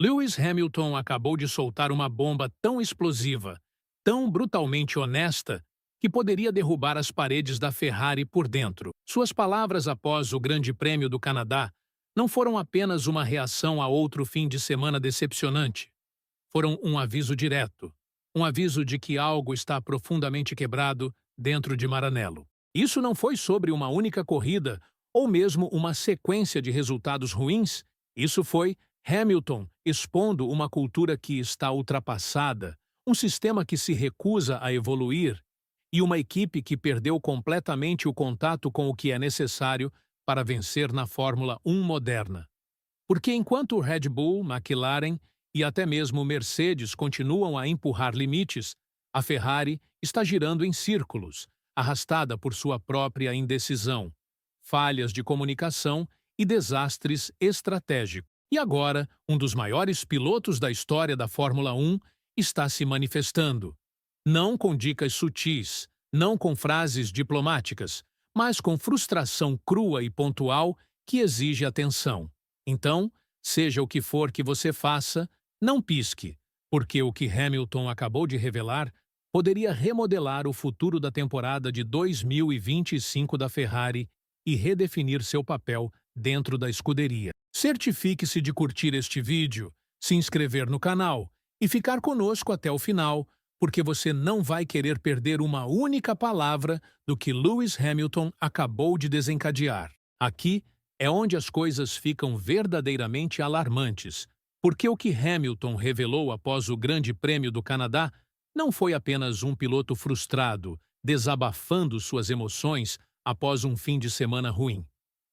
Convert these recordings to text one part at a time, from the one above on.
Lewis Hamilton acabou de soltar uma bomba tão explosiva, tão brutalmente honesta, que poderia derrubar as paredes da Ferrari por dentro. Suas palavras após o Grande Prêmio do Canadá não foram apenas uma reação a outro fim de semana decepcionante. Foram um aviso direto, um aviso de que algo está profundamente quebrado dentro de Maranello. Isso não foi sobre uma única corrida ou mesmo uma sequência de resultados ruins, isso foi Hamilton expondo uma cultura que está ultrapassada, um sistema que se recusa a evoluir e uma equipe que perdeu completamente o contato com o que é necessário para vencer na Fórmula 1 moderna. Porque enquanto o Red Bull, McLaren e até mesmo Mercedes continuam a empurrar limites, a Ferrari está girando em círculos, arrastada por sua própria indecisão, falhas de comunicação e desastres estratégicos. E agora, um dos maiores pilotos da história da Fórmula 1 está se manifestando. Não com dicas sutis, não com frases diplomáticas, mas com frustração crua e pontual que exige atenção. Então, seja o que for que você faça, não pisque, porque o que Hamilton acabou de revelar poderia remodelar o futuro da temporada de 2025 da Ferrari e redefinir seu papel dentro da escuderia. Certifique-se de curtir este vídeo, se inscrever no canal e ficar conosco até o final, porque você não vai querer perder uma única palavra do que Lewis Hamilton acabou de desencadear. Aqui é onde as coisas ficam verdadeiramente alarmantes, porque o que Hamilton revelou após o Grande Prêmio do Canadá não foi apenas um piloto frustrado, desabafando suas emoções após um fim de semana ruim.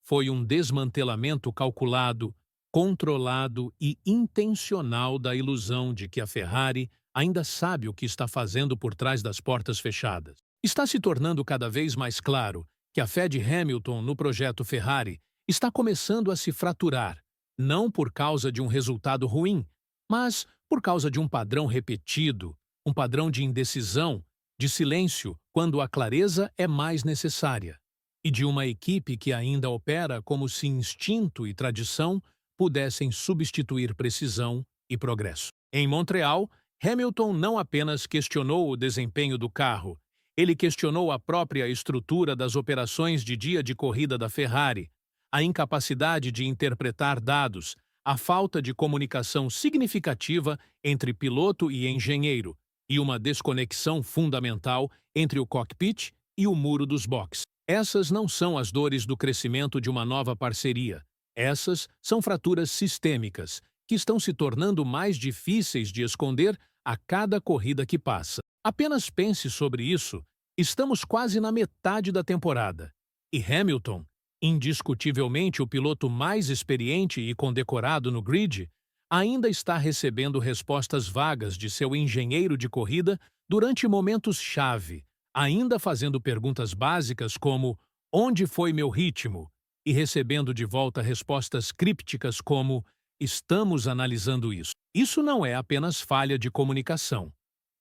Foi um desmantelamento calculado, controlado e intencional da ilusão de que a Ferrari ainda sabe o que está fazendo por trás das portas fechadas. Está se tornando cada vez mais claro que a fé de Hamilton no projeto Ferrari está começando a se fraturar, não por causa de um resultado ruim, mas por causa de um padrão repetido, um padrão de indecisão, de silêncio quando a clareza é mais necessária, e de uma equipe que ainda opera como se instinto e tradição pudessem substituir precisão e progresso. Em Montreal, Hamilton não apenas questionou o desempenho do carro, ele questionou a própria estrutura das operações de dia de corrida da Ferrari, a incapacidade de interpretar dados, a falta de comunicação significativa entre piloto e engenheiro e uma desconexão fundamental entre o cockpit e o muro dos boxes. Essas não são as dores do crescimento de uma nova parceria. Essas são fraturas sistêmicas, que estão se tornando mais difíceis de esconder a cada corrida que passa. Apenas pense sobre isso. Estamos quase na metade da temporada. E Hamilton, indiscutivelmente o piloto mais experiente e condecorado no grid, ainda está recebendo respostas vagas de seu engenheiro de corrida durante momentos-chave, ainda fazendo perguntas básicas como "Onde foi meu ritmo?" e recebendo de volta respostas crípticas como "Estamos analisando isso." Isso não é apenas falha de comunicação.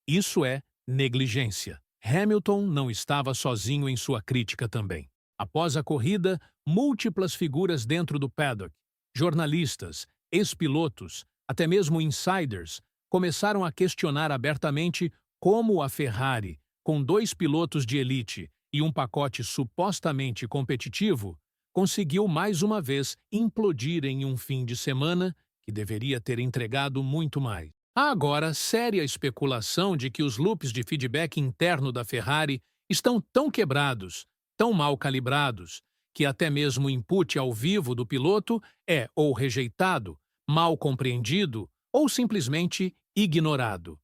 Isso é negligência. Hamilton não estava sozinho em sua crítica também. Após a corrida, múltiplas figuras dentro do paddock, jornalistas, ex-pilotos, até mesmo insiders, começaram a questionar abertamente como a Ferrari, com 2 pilotos de elite e um pacote supostamente competitivo, conseguiu mais uma vez implodir em um fim de semana que deveria ter entregado muito mais. Há agora séria especulação de que os loops de feedback interno da Ferrari estão tão quebrados, tão mal calibrados, que até mesmo o input ao vivo do piloto é ou rejeitado, mal compreendido ou simplesmente ignorado.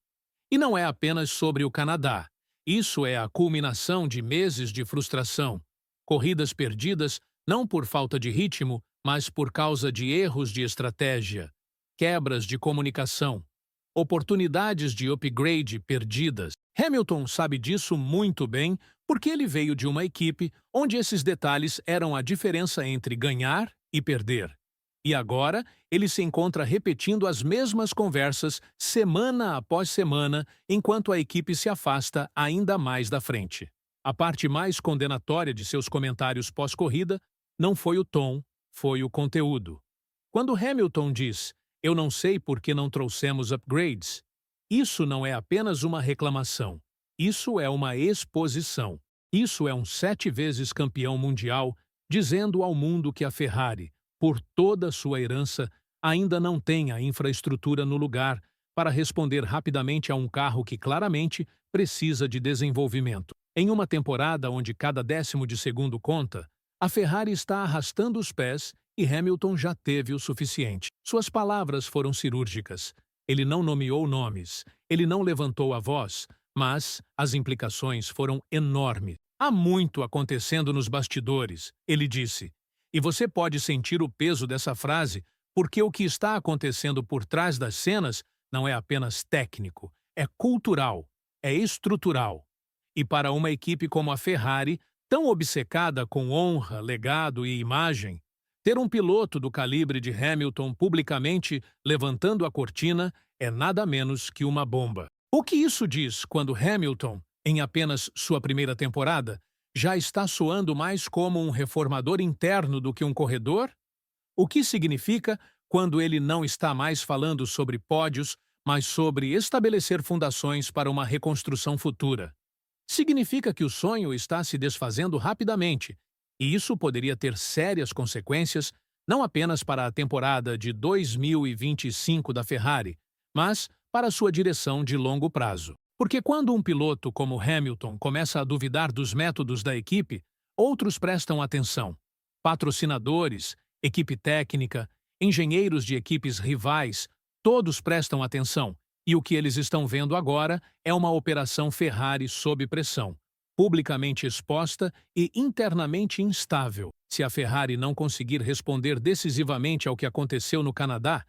E não é apenas sobre o Canadá. Isso é a culminação de meses de frustração. Corridas perdidas não por falta de ritmo, mas por causa de erros de estratégia, quebras de comunicação, oportunidades de upgrade perdidas. Hamilton sabe disso muito bem porque ele veio de uma equipe onde esses detalhes eram a diferença entre ganhar e perder. E agora ele se encontra repetindo as mesmas conversas semana após semana enquanto a equipe se afasta ainda mais da frente. A parte mais condenatória de seus comentários pós-corrida não foi o tom, foi o conteúdo. Quando Hamilton diz Eu não sei por que não trouxemos upgrades. Isso não é apenas uma reclamação. Isso é uma exposição. Isso é um 7 vezes campeão mundial dizendo ao mundo que a Ferrari, por toda sua herança, ainda não tem a infraestrutura no lugar para responder rapidamente a um carro que claramente precisa de desenvolvimento. Em uma temporada onde cada décimo de segundo conta, a Ferrari está arrastando os pés e Hamilton já teve o suficiente. Suas palavras foram cirúrgicas. Ele não nomeou nomes, ele não levantou a voz, mas as implicações foram enormes. Há muito acontecendo nos bastidores, ele disse. E você pode sentir o peso dessa frase, porque o que está acontecendo por trás das cenas não é apenas técnico, é cultural, é estrutural. E para uma equipe como a Ferrari, tão obcecada com honra, legado e imagem, ter um piloto do calibre de Hamilton publicamente levantando a cortina é nada menos que uma bomba. O que isso diz quando Hamilton, em apenas sua primeira temporada, já está soando mais como um reformador interno do que um corredor? O que significa quando ele não está mais falando sobre pódios, mas sobre estabelecer fundações para uma reconstrução futura? Significa que o sonho está se desfazendo rapidamente, e isso poderia ter sérias consequências não apenas para a temporada de 2025 da Ferrari, mas para sua direção de longo prazo. Porque quando um piloto como Hamilton começa a duvidar dos métodos da equipe, outros prestam atenção. Patrocinadores, equipe técnica, engenheiros de equipes rivais, todos prestam atenção. E o que eles estão vendo agora é uma operação Ferrari sob pressão, publicamente exposta e internamente instável. Se a Ferrari não conseguir responder decisivamente ao que aconteceu no Canadá,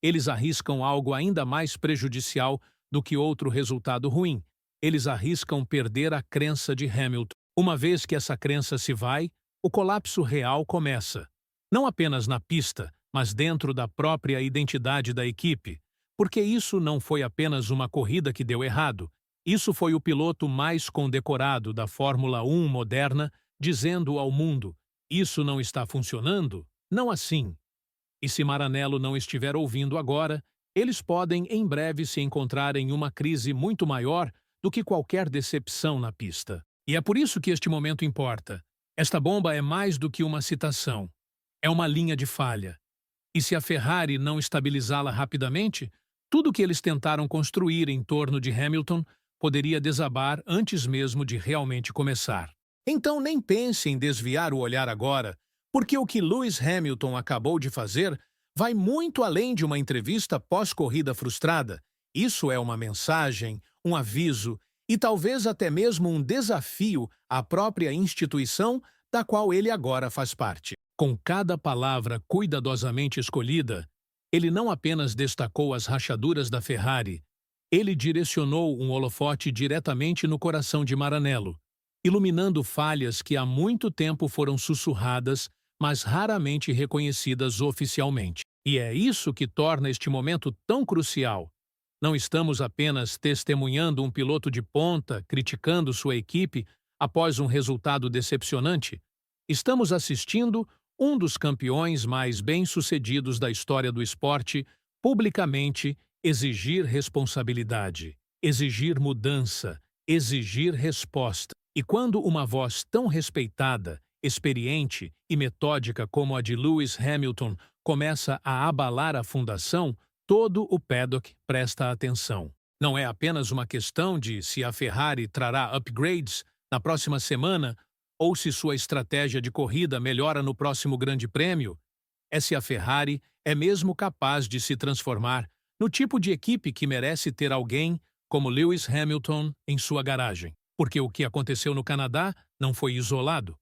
eles arriscam algo ainda mais prejudicial do que outro resultado ruim. Eles arriscam perder a crença de Hamilton. Uma vez que essa crença se vai, o colapso real começa. Não apenas na pista, mas dentro da própria identidade da equipe. Porque isso não foi apenas uma corrida que deu errado. Isso foi o piloto mais condecorado da Fórmula 1 moderna dizendo ao mundo: isso não está funcionando? Não assim. E se Maranello não estiver ouvindo agora, eles podem em breve se encontrar em uma crise muito maior do que qualquer decepção na pista. E é por isso que este momento importa. Esta bomba é mais do que uma citação. É uma linha de falha. E se a Ferrari não estabilizá-la rapidamente, tudo que eles tentaram construir em torno de Hamilton poderia desabar antes mesmo de realmente começar. Então nem pense em desviar o olhar agora, porque o que Lewis Hamilton acabou de fazer vai muito além de uma entrevista pós-corrida frustrada. Isso é uma mensagem, um aviso e talvez até mesmo um desafio à própria instituição da qual ele agora faz parte. Com cada palavra cuidadosamente escolhida, ele não apenas destacou as rachaduras da Ferrari, ele direcionou um holofote diretamente no coração de Maranello, iluminando falhas que há muito tempo foram sussurradas, mas raramente reconhecidas oficialmente. E é isso que torna este momento tão crucial. Não estamos apenas testemunhando um piloto de ponta criticando sua equipe após um resultado decepcionante. Estamos assistindo um dos campeões mais bem-sucedidos da história do esporte publicamente exigir responsabilidade, exigir mudança, exigir resposta. E quando uma voz tão respeitada, experiente e metódica como a de Lewis Hamilton começa a abalar a fundação, todo o paddock presta atenção. Não é apenas uma questão de se a Ferrari trará upgrades na próxima semana ou se sua estratégia de corrida melhora no próximo Grande Prêmio. É se a Ferrari é mesmo capaz de se transformar no tipo de equipe que merece ter alguém como Lewis Hamilton em sua garagem. Porque o que aconteceu no Canadá não foi isolado.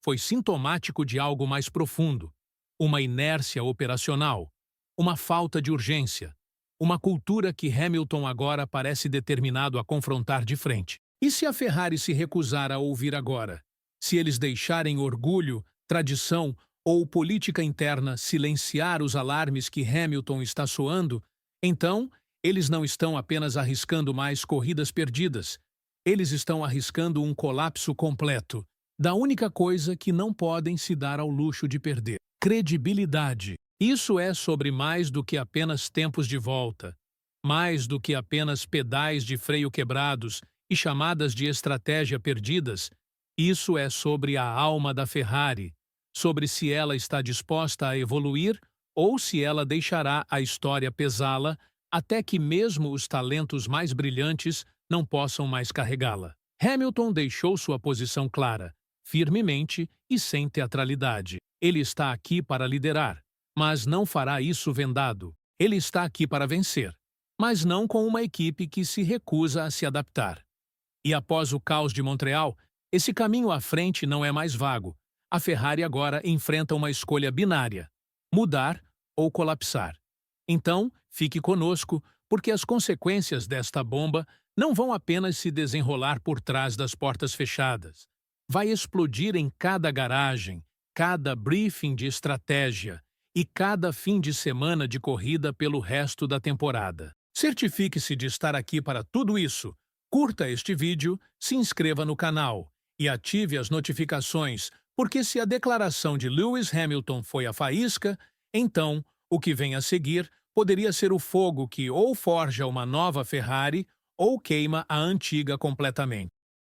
Foi sintomático de algo mais profundo, uma inércia operacional, uma falta de urgência, uma cultura que Hamilton agora parece determinado a confrontar de frente. E se a Ferrari se recusar a ouvir agora? Se eles deixarem orgulho, tradição ou política interna silenciar os alarmes que Hamilton está soando, então eles não estão apenas arriscando mais corridas perdidas, eles estão arriscando um colapso completo da única coisa que não podem se dar ao luxo de perder: credibilidade. Isso é sobre mais do que apenas tempos de volta, mais do que apenas pedais de freio quebrados e chamadas de estratégia perdidas. Isso é sobre a alma da Ferrari, sobre se ela está disposta a evoluir ou se ela deixará a história pesá-la até que mesmo os talentos mais brilhantes não possam mais carregá-la. Hamilton deixou sua posição clara, firmemente e sem teatralidade. Ele está aqui para liderar, mas não fará isso vendado. Ele está aqui para vencer, mas não com uma equipe que se recusa a se adaptar. E após o caos de Montreal, esse caminho à frente não é mais vago. A Ferrari agora enfrenta uma escolha binária: mudar ou colapsar. Então, fique conosco, porque as consequências desta bomba não vão apenas se desenrolar por trás das portas fechadas. Vai explodir em cada garagem, cada briefing de estratégia e cada fim de semana de corrida pelo resto da temporada. Certifique-se de estar aqui para tudo isso. Curta este vídeo, se inscreva no canal e ative as notificações, porque se a declaração de Lewis Hamilton foi a faísca, então o que vem a seguir poderia ser o fogo que ou forja uma nova Ferrari ou queima a antiga completamente.